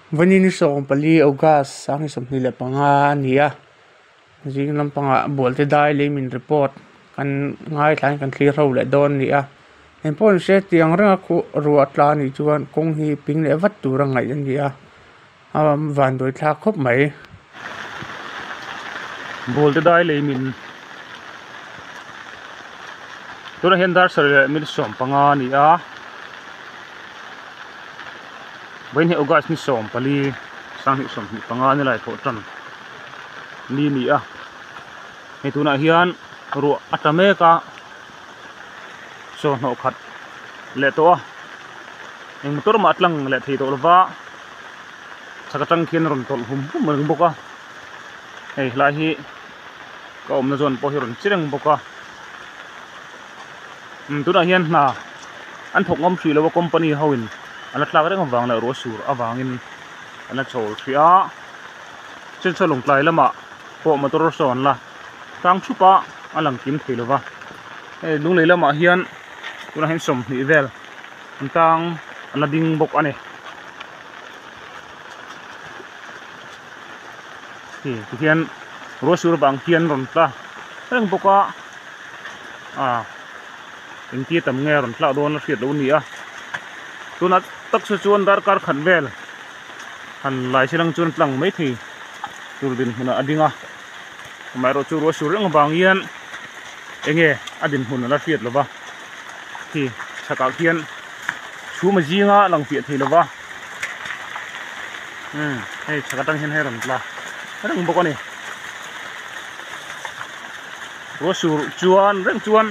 Vanini so pali ogas sang som ni le panga nia jing lam panga bolte dai le min report kan ngai thlain kan thlir ro le don nia en pon se tiang ra ku ruat la ni chuan kong hi ping le wat tu ra ngai an nia van doi thla khop mai bolte dai le min tura hen dar sar min som panga nia when he ogas ni som pali sang hi som ni panga ni lai tho tran ni ni a he tuna hian ru atame ka so no khat le to eng motor ma atlang le thei to lova sakatang khian ron tol hum mang boka ei lai hi ka om na zon po hi ron chireng boka tuna hian na an thok ngom thri lo company hoin ana tlak reng awang la ro sur awangin ana chol thria chen chalung tlai lama po motor son la tang chupa alang kim theilowa e lung leilama hian tuna hen som ni vel tang ana ding bok ane ti hian ro sur bang hian ron tla reng boka in ti tam nge ron tla don la hriat lo ni a tuna tak sa chuan dar kar khan vel han lai silang chuan tlang mai thi turdin huna adinga mai ro chu ro sur reng bang hian enge adin hun la hriat lova thi chaka hian chu ma jinga lang pi thei lova hei chaka tang hian heron tla reng bok ani ro sur chuan reng chuan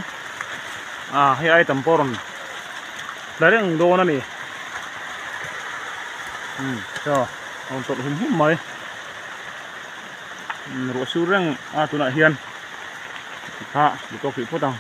hei ai tam poron la reng don ani so on tot hum mai ro sur reng tuna hian ha di ko ki potang